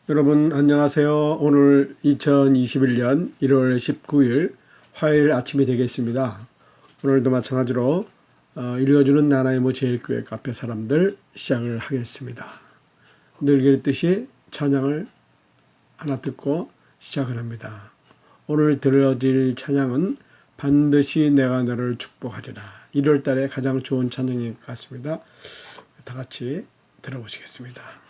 여러분 안녕하세요. 오늘 2021년 1월 19일 화요일 아침이 되겠습니다. 오늘도 마찬가지로 읽어주는 나나이모 제일교회 카페 사람들 시작을 하겠습니다. 늘 그랬듯이 찬양을 하나 듣고 시작을 합니다. 오늘 들려드릴 찬양은 반드시 내가 너를 축복하리라. 1월 달에 가장 좋은 찬양인 것 같습니다. 다 같이 들어보시겠습니다.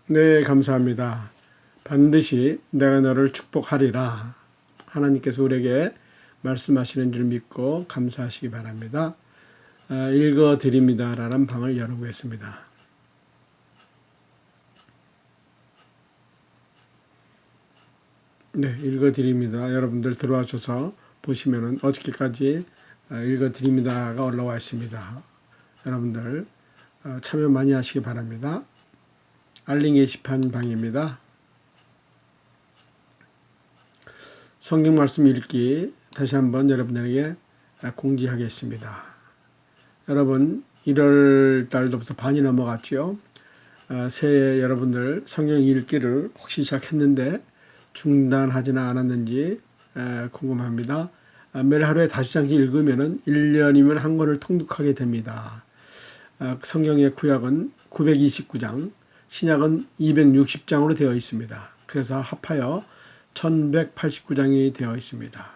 네, 감사합니다. 반드시 내가 너를 축복하리라. 하나님께서 우리에게 말씀하시는 줄 믿고 감사하시기 바랍니다. 읽어드립니다라는 방을 열어보겠습니다. 네, 읽어드립니다. 여러분들 들어와셔서 보시면은 어저께까지 읽어드립니다가 올라와 있습니다. 여러분들 참여 많이 하시기 바랍니다. 알림 게시판 방입니다. 성경 말씀 읽기 다시 한번 여러분들에게 공지하겠습니다. 여러분 1월 달도부터 반이 넘어갔죠. 새해 여러분들 성경 읽기를 혹시 시작했는데 중단하지는 않았는지 궁금합니다. 매일 하루에 5장씩 읽으면 1년이면 한 권을 통독하게 됩니다. 성경의 구약은 929장, 신약은 260장으로 되어 있습니다. 그래서 합하여 1189장이 되어 있습니다.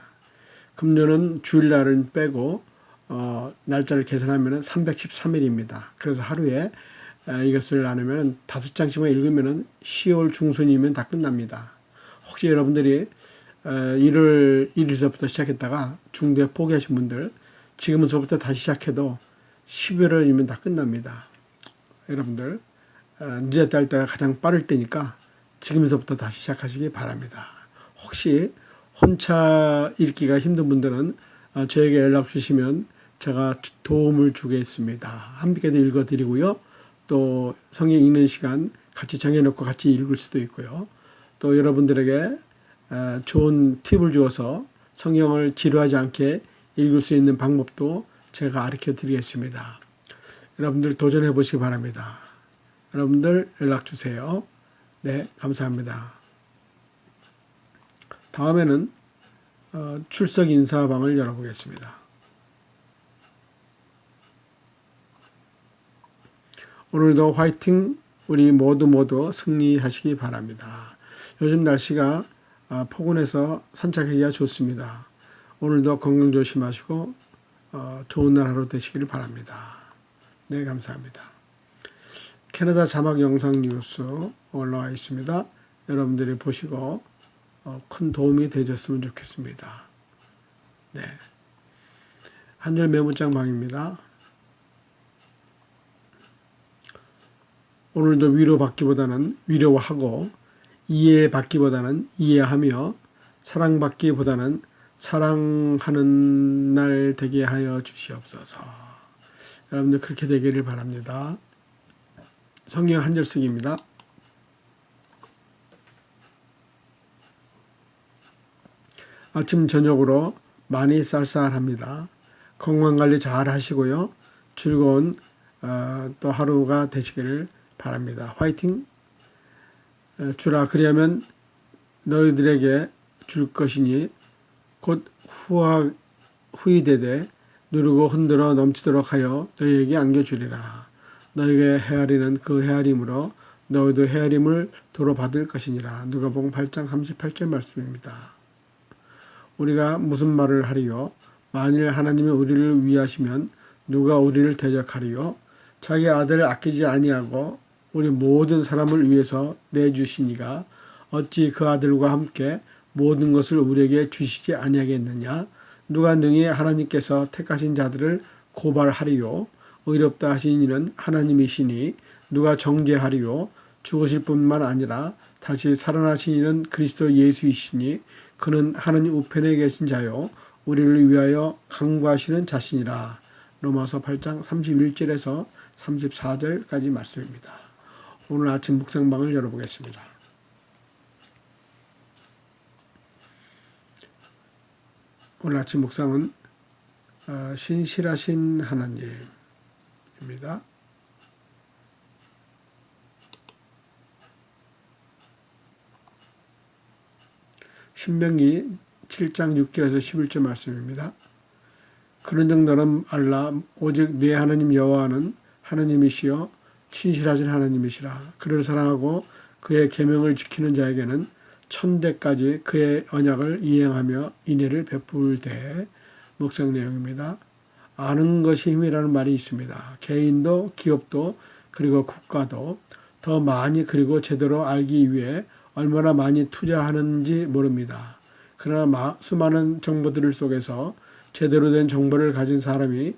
금요는 주일날은 빼고 날짜를 계산하면 313일입니다. 그래서 하루에 이것을 나누면 5장씩만 읽으면 10월 중순이면 다 끝납니다. 혹시 여러분들이 1월 1일서부터 시작했다가 중도에 포기하신 분들 지금서부터 다시 시작해도 11월이면 다 끝납니다. 여러분들 늦었다 할 때가 가장 빠를 때니까 지금서부터 다시 시작하시기 바랍니다. 혹시 혼자 읽기가 힘든 분들은 저에게 연락 주시면 제가 도움을 주겠습니다. 함께도 읽어드리고요. 또 성경 읽는 시간 같이 정해놓고 같이 읽을 수도 있고요. 또 여러분들에게 좋은 팁을 주어서 성경을 지루하지 않게 읽을 수 있는 방법도 제가 가르쳐 드리겠습니다. 여러분들 도전해 보시기 바랍니다. 여러분들 연락 주세요. 네, 감사합니다. 다음에는 출석 인사방을 열어보겠습니다. 오늘도 화이팅! 우리 모두 승리하시기 바랍니다. 요즘 날씨가 포근해서 산책하기가 좋습니다. 오늘도 건강 조심하시고 좋은 날 하루 되시길 바랍니다. 네, 감사합니다. 캐나다 자막 영상 뉴스 올라와 있습니다. 여러분들이 보시고 큰 도움이 되셨으면 좋겠습니다. 네, 한줄 메모장 방입니다. 오늘도 위로받기보다는 위로하고 이해받기보다는 이해하며 사랑받기보다는 사랑하는 날 되게 하여 주시옵소서. 여러분들 그렇게 되기를 바랍니다. 성경 한절 쓰기입니다. 아침 저녁으로 많이 쌀쌀합니다. 건강관리 잘 하시고요. 즐거운 또 하루가 되시기를 바랍니다. 화이팅! 주라 그리하면 너희들에게 줄 것이니 곧 후이되되 누르고 흔들어 넘치도록 하여 너희에게 안겨주리라. 너희에게 헤아리는 그 헤아림으로 너희도 헤아림을 도로 받을 것이니라. 누가복음 8장 38절 말씀입니다. 우리가 무슨 말을 하리요? 만일 하나님이 우리를 위하시면 누가 우리를 대적하리요? 자기 아들을 아끼지 아니하고 우리 모든 사람을 위해서 내주시니가 어찌 그 아들과 함께 모든 것을 우리에게 주시지 아니하겠느냐? 누가 능히 하나님께서 택하신 자들을 고발하리요? 의롭다 하신 이는 하나님이시니 누가 정죄하리요? 죽으실 뿐만 아니라 다시 살아나신 이는 그리스도 예수이시니 그는 하나님 우편에 계신 자요 우리를 위하여 강구하시는 자신이라. 로마서 8장 31절에서 34절까지 말씀입니다. 오늘 아침 묵상방을 열어보겠습니다. 오늘 아침 묵상은 신실하신 하나님입니다. 신명기 7장 6절에서 11절 말씀입니다. 그런즉 너는 알라 오직 네 하나님 여호와는 하나님이시여 신실하신 하나님이시라. 그를 사랑하고 그의 계명을 지키는 자에게는 천대까지 그의 언약을 이행하며 인애를 베풀되. 묵상 내용입니다. 아는 것이 힘이라는 말이 있습니다. 개인도 기업도 그리고 국가도 더 많이 그리고 제대로 알기 위해 얼마나 많이 투자하는지 모릅니다. 그러나 수많은 정보들 속에서 제대로 된 정보를 가진 사람이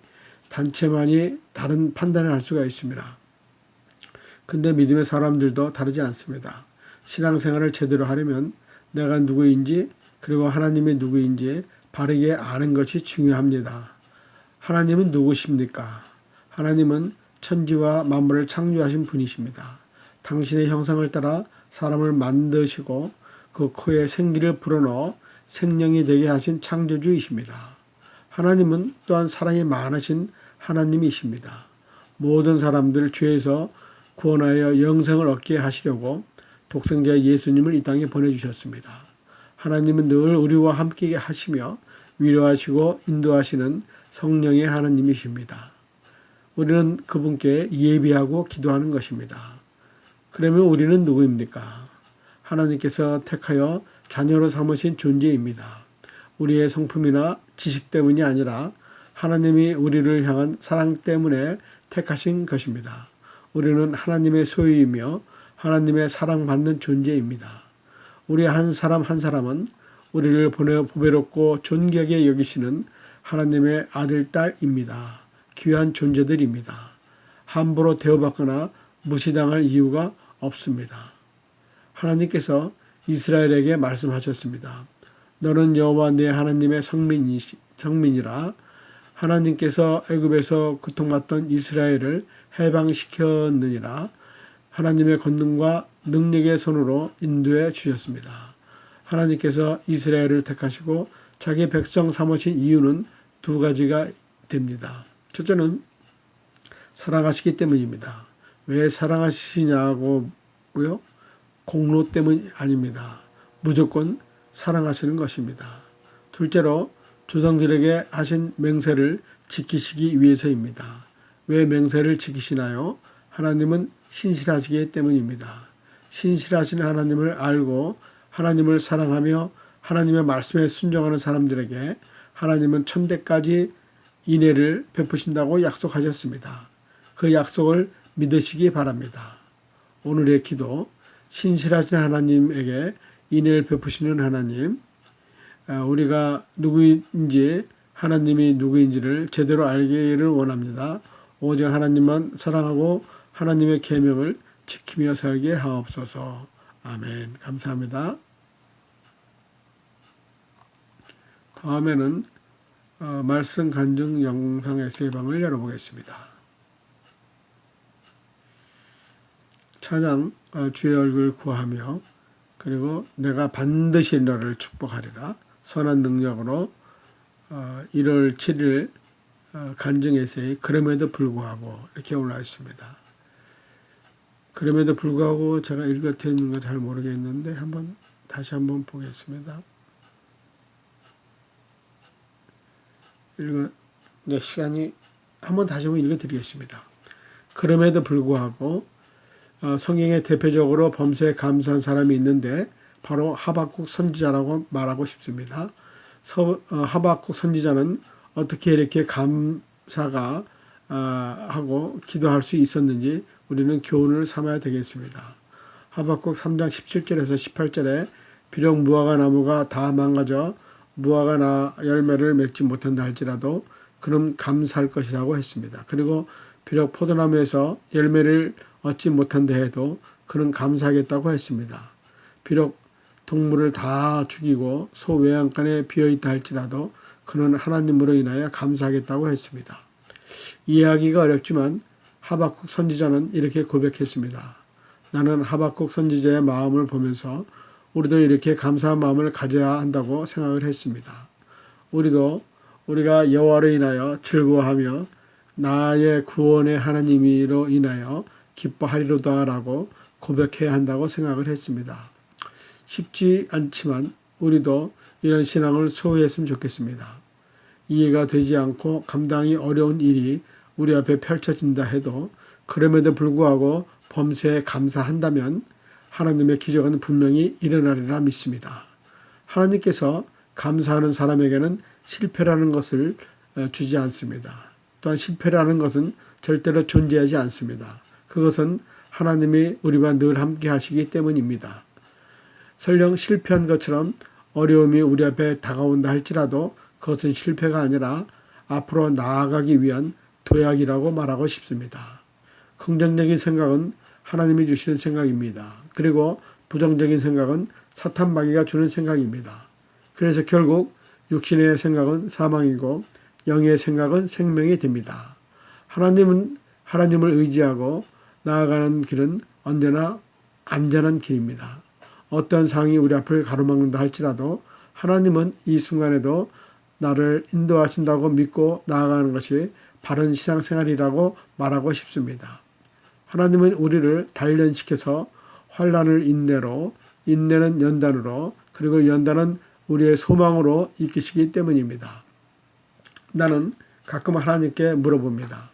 단체만이 다른 판단을 할 수가 있습니다. 근데 믿음의 사람들도 다르지 않습니다. 신앙생활을 제대로 하려면 내가 누구인지 그리고 하나님이 누구인지 바르게 아는 것이 중요합니다. 하나님은 누구십니까? 하나님은 천지와 만물을 창조하신 분이십니다. 당신의 형상을 따라 사람을 만드시고 그 코에 생기를 불어넣어 생명이 되게 하신 창조주이십니다. 하나님은 또한 사랑이 많으신 하나님이십니다. 모든 사람들을 죄에서 구원하여 영생을 얻게 하시려고 독생자 예수님을 이 땅에 보내주셨습니다. 하나님은 늘 우리와 함께 하시며 위로하시고 인도하시는 성령의 하나님이십니다. 우리는 그분께 예비하고 기도하는 것입니다. 그러면 우리는 누구입니까? 하나님께서 택하여 자녀로 삼으신 존재입니다. 우리의 성품이나 지식 때문이 아니라 하나님이 우리를 향한 사랑 때문에 택하신 것입니다. 우리는 하나님의 소유이며 하나님의 사랑받는 존재입니다. 우리 한 사람 한 사람은 우리를 보내 보배롭고 존귀하게 여기시는 하나님의 아들, 딸입니다. 귀한 존재들입니다. 함부로 대우받거나 무시당할 이유가 없습니다. 하나님께서 이스라엘에게 말씀하셨습니다. 너는 여호와 네 하나님의 성민이라. 하나님께서 애굽에서 고통받던 이스라엘을 해방시켰느니라. 하나님의 권능과 능력의 손으로 인도해 주셨습니다. 하나님께서 이스라엘을 택하시고 자기 백성 삼으신 이유는 두 가지가 됩니다. 첫째는 사랑하시기 때문입니다. 왜 사랑하시냐고요? 공로 때문이 아닙니다. 무조건 사랑하시는 것입니다. 둘째로 조상들에게 하신 맹세를 지키시기 위해서입니다. 왜 맹세를 지키시나요? 하나님은 신실하시기 때문입니다. 신실하신 하나님을 알고 하나님을 사랑하며 하나님의 말씀에 순종하는 사람들에게 하나님은 천대까지 인애를 베푸신다고 약속하셨습니다. 그 약속을 믿으시기 바랍니다. 오늘의 기도, 신실하신 하나님에게 인애를 베푸시는 하나님, 우리가 누구인지 하나님이 누구인지를 제대로 알기를 원합니다. 오직 하나님만 사랑하고 하나님의 계명을 지키며 살게 하옵소서. 아멘. 감사합니다. 다음에는 말씀 간증 영상 에세이방을 열어보겠습니다. 찬양 주의 얼굴 구하며 그리고 내가 반드시 너를 축복하리라 선한 능력으로 1월 7일 간증 에세이 그럼에도 불구하고 이렇게 올라와 있습니다. 그럼에도 불구하고 제가 읽어져 있는 거 잘 모르겠는데 다시 한번 보겠습니다. 시간이 다시 한번 읽어드리겠습니다. 그럼에도 불구하고 성경에 대표적으로 범사에 감사한 사람이 있는데 바로 하박국 선지자라고 말하고 싶습니다. 하박국 선지자는 어떻게 이렇게 감사가 하고 기도할 수 있었는지 우리는 교훈을 삼아야 되겠습니다. 하박국 3장 17절에서 18절에 비록 무화과 나무가 다 망가져 무화과 열매를 맺지 못한다 할지라도 그럼 감사할 것이라고 했습니다. 그리고 비록 포도나무에서 열매를 얻지 못한다 해도 그는 감사하겠다고 했습니다. 비록 동물을 다 죽이고 소 외양간에 비어있다 할지라도 그는 하나님으로 인하여 감사하겠다고 했습니다. 이해하기가 어렵지만 하박국 선지자는 이렇게 고백했습니다. 나는 하박국 선지자의 마음을 보면서 우리도 이렇게 감사한 마음을 가져야 한다고 생각을 했습니다. 우리가 여호와로 인하여 즐거워하며 나의 구원의 하나님으로 인하여 기뻐하리로다라고 고백해야 한다고 생각을 했습니다. 쉽지 않지만 우리도 이런 신앙을 소유했으면 좋겠습니다. 이해가 되지 않고 감당이 어려운 일이 우리 앞에 펼쳐진다 해도 그럼에도 불구하고 범사에 감사한다면 하나님의 기적은 분명히 일어나리라 믿습니다. 하나님께서 감사하는 사람에게는 실패라는 것을 주지 않습니다. 또한 실패라는 것은 절대로 존재하지 않습니다. 그것은 하나님이 우리와 늘 함께 하시기 때문입니다. 설령 실패한 것처럼 어려움이 우리 앞에 다가온다 할지라도 그것은 실패가 아니라 앞으로 나아가기 위한 도약이라고 말하고 싶습니다. 긍정적인 생각은 하나님이 주시는 생각입니다. 그리고 부정적인 생각은 사탄마귀가 주는 생각입니다. 그래서 결국 육신의 생각은 사망이고 영의 생각은 생명이 됩니다. 하나님을 의지하고 나아가는 길은 언제나 안전한 길입니다. 어떤 상황이 우리 앞을 가로막는다 할지라도 하나님은 이 순간에도 나를 인도하신다고 믿고 나아가는 것이 바른 신앙생활이라고 말하고 싶습니다. 하나님은 우리를 단련시켜서 환난을 인내로, 인내는 연단으로, 그리고 연단은 우리의 소망으로 이끄시기 때문입니다. 나는 가끔 하나님께 물어봅니다.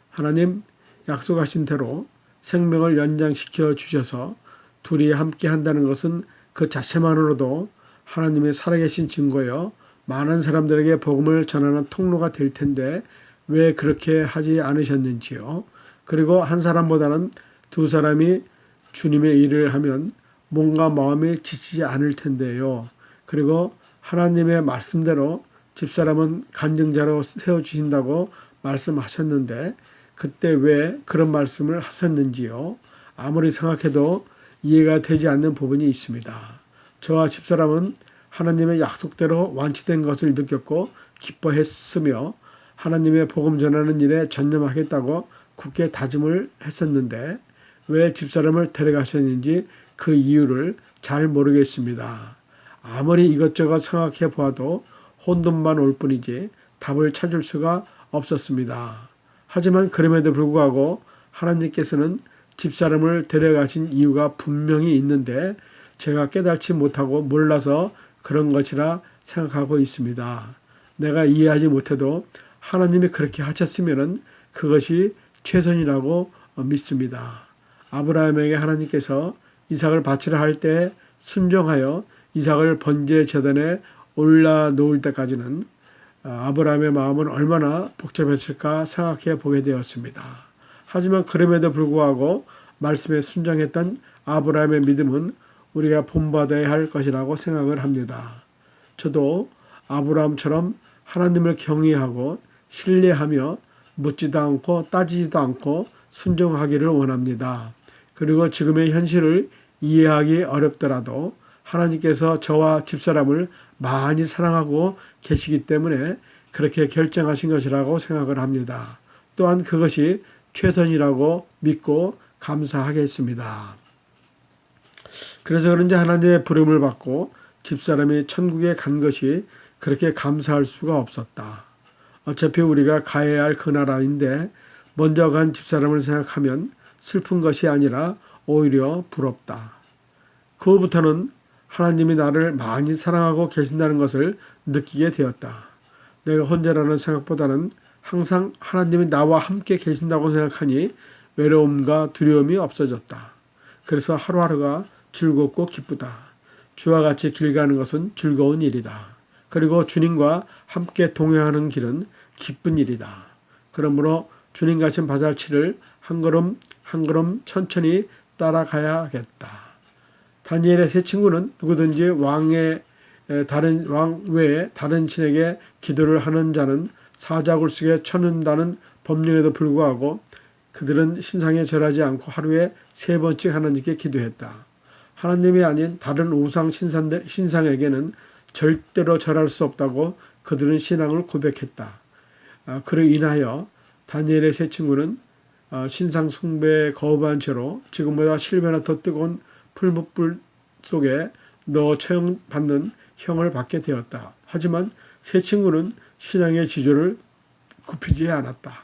하나님, 약속하신 대로 생명을 연장시켜 주셔서 둘이 함께 한다는 것은 그 자체만으로도 하나님의 살아계신 증거여 많은 사람들에게 복음을 전하는 통로가 될 텐데 왜 그렇게 하지 않으셨는지요? 그리고 한 사람보다는 두 사람이 주님의 일을 하면 몸과 마음이 지치지 않을 텐데요. 그리고 하나님의 말씀대로 집사람은 간증자로 세워주신다고 말씀하셨는데 그때 왜 그런 말씀을 하셨는지요? 아무리 생각해도 이해가 되지 않는 부분이 있습니다. 저와 집사람은 하나님의 약속대로 완치된 것을 느꼈고 기뻐했으며 하나님의 복음 전하는 일에 전념하겠다고 굳게 다짐을 했었는데 왜 집사람을 데려가셨는지 그 이유를 잘 모르겠습니다. 아무리 이것저것 생각해 보아도 혼돈만 올 뿐이지 답을 찾을 수가 없었습니다. 하지만 그럼에도 불구하고 하나님께서는 집사람을 데려가신 이유가 분명히 있는데 제가 깨닫지 못하고 몰라서 그런 것이라 생각하고 있습니다. 내가 이해하지 못해도 하나님이 그렇게 하셨으면 그것이 최선이라고 믿습니다. 아브라함에게 하나님께서 이삭을 바치라 할 때 순종하여 이삭을 번제 제단에 올라놓을 때까지는 아브라함의 마음은 얼마나 복잡했을까 생각해 보게 되었습니다. 하지만 그럼에도 불구하고 말씀에 순종했던 아브라함의 믿음은 우리가 본받아야 할 것이라고 생각을 합니다. 저도 아브라함처럼 하나님을 경외하고 신뢰하며 묻지도 않고 따지지도 않고 순종하기를 원합니다. 그리고 지금의 현실을 이해하기 어렵더라도 하나님께서 저와 집사람을 많이 사랑하고 계시기 때문에 그렇게 결정하신 것이라고 생각을 합니다. 또한 그것이 최선이라고 믿고 감사하겠습니다. 그래서 그런지 하나님의 부름을 받고 집사람이 천국에 간 것이 그렇게 감사할 수가 없었다. 어차피 우리가 가야 할 그 나라인데 먼저 간 집사람을 생각하면 슬픈 것이 아니라 오히려 부럽다. 그 후부터는 하나님이 나를 많이 사랑하고 계신다는 것을 느끼게 되었다. 내가 혼자라는 생각보다는 항상 하나님이 나와 함께 계신다고 생각하니 외로움과 두려움이 없어졌다. 그래서 하루하루가 즐겁고 기쁘다. 주와 같이 길 가는 것은 즐거운 일이다. 그리고 주님과 함께 동행하는 길은 기쁜 일이다. 그러므로 주님 가신 바자치를 한 걸음 한 걸음 천천히 따라가야겠다. 다니엘의 세 친구는 누구든지 왕 외에 다른 신에게 기도를 하는 자는 사자굴 속에 쳐넣는다는 법령에도 불구하고 그들은 신상에 절하지 않고 하루에 3번씩 하나님께 기도했다. 하나님이 아닌 다른 우상 신상에게는 절대로 절할 수 없다고 그들은 신앙을 고백했다. 그로 인하여 다니엘의 세 친구는 신상 숭배에 거부한 채로 지금보다 7배나 더 뜨거운 풀무불 속에 넣어 처형받는 형을 받게 되었다. 하지만 세 친구는 신앙의 지조를 굽히지 않았다.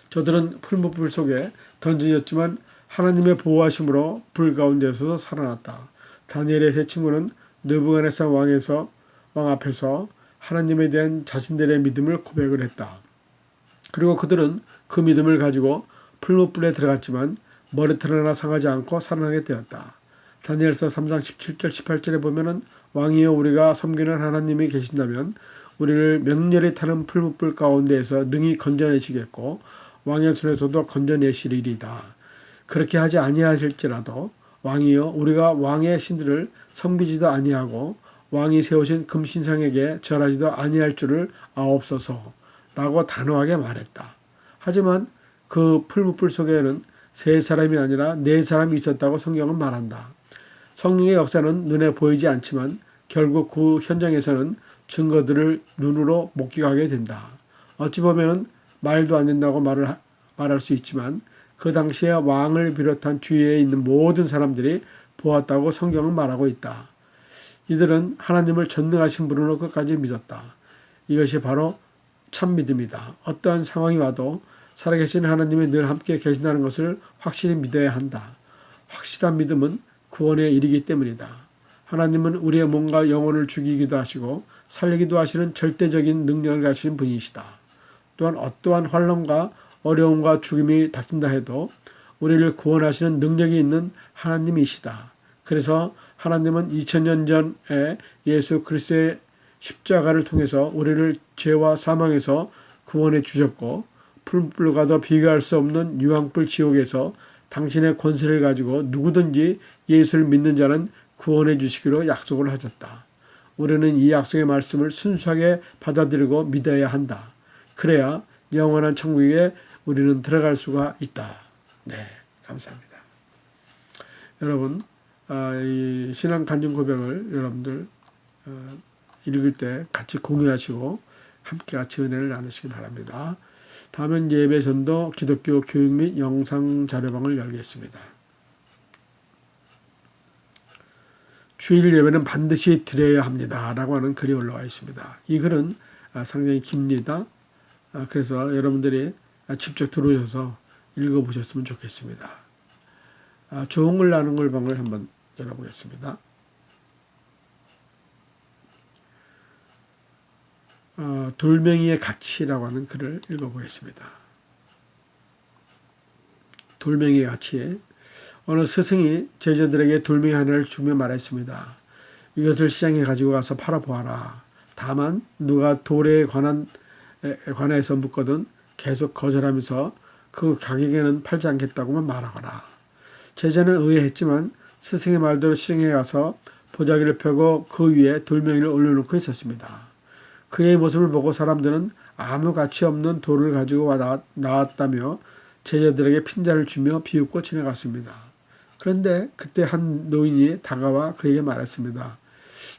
저들은 풀무불 속에 던져졌지만 하나님의 보호하심으로 불 가운데서 살아났다. 다니엘의 세 친구는 느부갓네살 왕 앞에서 하나님에 대한 자신들의 믿음을 고백을 했다. 그리고 그들은 그 믿음을 가지고 풀무불에 들어갔지만 머리털 하나 상하지 않고 살아나게 되었다. 다니엘서 3장 17절 18절에 보면은 왕이여 우리가 섬기는 하나님이 계신다면 우리를 맹렬히 타는 풀무불 가운데에서 능히 건져내시겠고 왕의 손에서도 건져내시리이다. 그렇게 하지 아니하실지라도 왕이여 우리가 왕의 신들을 섬기지도 아니하고 왕이 세우신 금신상에게 절하지도 아니할 줄을 아옵소서 라고 단호하게 말했다. 하지만 그 풀무불 속에는 3사람이 아니라 4사람이 있었다고 성경은 말한다. 성령의 역사는 눈에 보이지 않지만 결국 그 현장에서는 증거들을 눈으로 목격하게 된다. 어찌 보면 말도 안 된다고 말할 수 있지만 그 당시에 왕을 비롯한 주위에 있는 모든 사람들이 보았다고 성경은 말하고 있다. 이들은 하나님을 전능하신 분으로 끝까지 믿었다. 이것이 바로 참 믿음이다. 어떠한 상황이 와도 살아계신 하나님이 늘 함께 계신다는 것을 확실히 믿어야 한다. 확실한 믿음은 구원에 이르기 때문이다. 하나님은 우리의 몸과 영혼을 죽이기도 하시고 살리기도 하시는 절대적인 능력을 가진 분이시다. 또한 어떠한 환난과 어려움과 죽음이 닥친다 해도 우리를 구원하시는 능력이 있는 하나님이시다. 그래서 하나님은 2000년 전에 예수 그리스도의 십자가를 통해서 우리를 죄와 사망에서 구원해 주셨고 풀불과도 비교할 수 없는 유황불 지옥에서 당신의 권세를 가지고 누구든지 예수를 믿는 자는 구원해 주시기로 약속을 하셨다. 우리는 이 약속의 말씀을 순수하게 받아들이고 믿어야 한다. 그래야 영원한 천국에 우리는 들어갈 수가 있다. 네, 감사합니다. 여러분, 이 신앙 간증 고백을 여러분들 읽을 때 같이 공유하시고 함께 같이 은혜를 나누시기 바랍니다. 다음은 예배 전도 기독교 교육 및 영상 자료방을 열겠습니다. 주일 예배는 반드시 드려야 합니다. 라고 하는 글이 올라와 있습니다. 이 글은 상당히 깁니다. 그래서 여러분들이 직접 들어오셔서 읽어보셨으면 좋겠습니다. 좋은 글 나눈 글방을 한번 열어보겠습니다. 돌멩이의 가치라고 하는 글을 읽어보겠습니다. 돌멩이 같이 어느 스승이 제자들에게 돌멩이 하나를 주며 말했습니다. 이것을 시장에 가지고 가서 팔아보아라. 다만 누가 돌에 관해서 묻거든 계속 거절하면서 그 가격에는 팔지 않겠다고만 말하거라. 제자는 의아했지만 스승의 말대로 시장에 가서 보자기를 펴고 그 위에 돌멩이를 올려놓고 있었습니다. 그의 모습을 보고 사람들은 아무 가치 없는 돌을 가지고 나왔다며 제자들에게 핀잔을 주며 비웃고 지나갔습니다. 그런데 그때 한 노인이 다가와 그에게 말했습니다.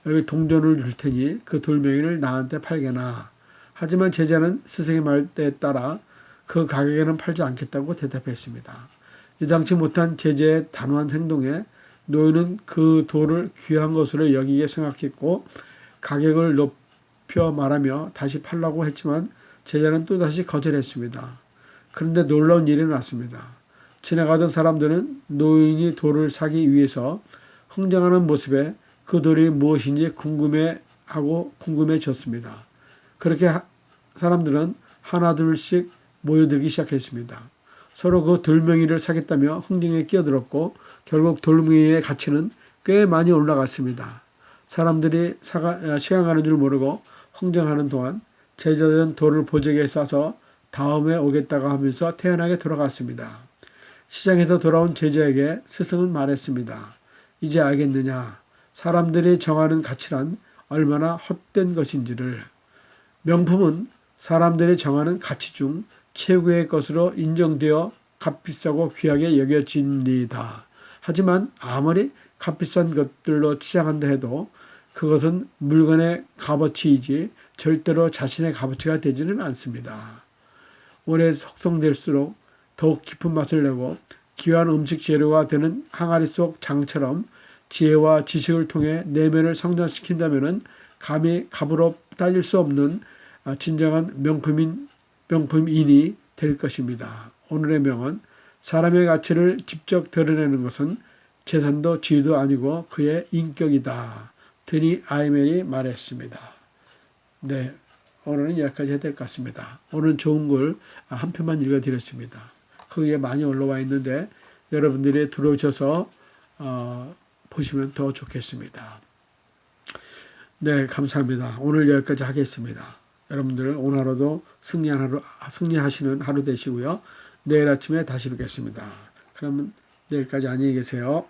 여기 동전을 줄 테니 그 돌멩이를 나한테 팔게나. 하지만 제자는 스승의 말에 따라 그 가격에는 팔지 않겠다고 대답했습니다. 예상치 못한 제자의 단호한 행동에 노인은 그 돌을 귀한 것으로 여기게 생각했고 가격을 높여 말하며 다시 팔라고 했지만 제자는 또다시 거절했습니다. 그런데 놀라운 일이 났습니다. 지나가던 사람들은 노인이 돌을 사기 위해서 흥정하는 모습에 그 돌이 무엇인지 궁금해졌습니다. 그렇게 사람들은 하나둘씩 모여들기 시작했습니다. 서로 그 돌멩이를 사겠다며 흥정에 끼어들었고 결국 돌멩이의 가치는 꽤 많이 올라갔습니다. 사람들이 시간 가는 줄 모르고 흥정하는 동안 제자들은 돌을 보자기에 싸서 다음에 오겠다고 하면서 태연하게 돌아갔습니다. 시장에서 돌아온 제자에게 스승은 말했습니다. 이제 알겠느냐? 사람들이 정하는 가치란 얼마나 헛된 것인지를. 명품은 사람들이 정하는 가치 중 최고의 것으로 인정되어 값비싸고 귀하게 여겨집니다. 하지만 아무리 값비싼 것들로 치장한다 해도 그것은 물건의 값어치이지 절대로 자신의 값어치가 되지는 않습니다. 오래 숙성될수록 더욱 깊은 맛을 내고 귀한 음식 재료가 되는 항아리 속 장처럼 지혜와 지식을 통해 내면을 성장시킨다면 감히 값으로 따질 수 없는 진정한 명품인이 될 것입니다. 오늘의 명언, 사람의 가치를 직접 드러내는 것은 재산도 지위도 아니고 그의 인격이다. 드니 아이멜이 말했습니다. 네, 오늘은 여기까지 해야 될 것 같습니다. 오늘 좋은 글 한 편만 읽어드렸습니다. 거기에 많이 올라와 있는데 여러분들이 들어오셔서 보시면 더 좋겠습니다. 네, 감사합니다. 오늘 여기까지 하겠습니다. 여러분들 오늘 하루도 승리하시는 하루 되시고요. 내일 아침에 다시 뵙겠습니다. 그러면 내일까지 안녕히 계세요.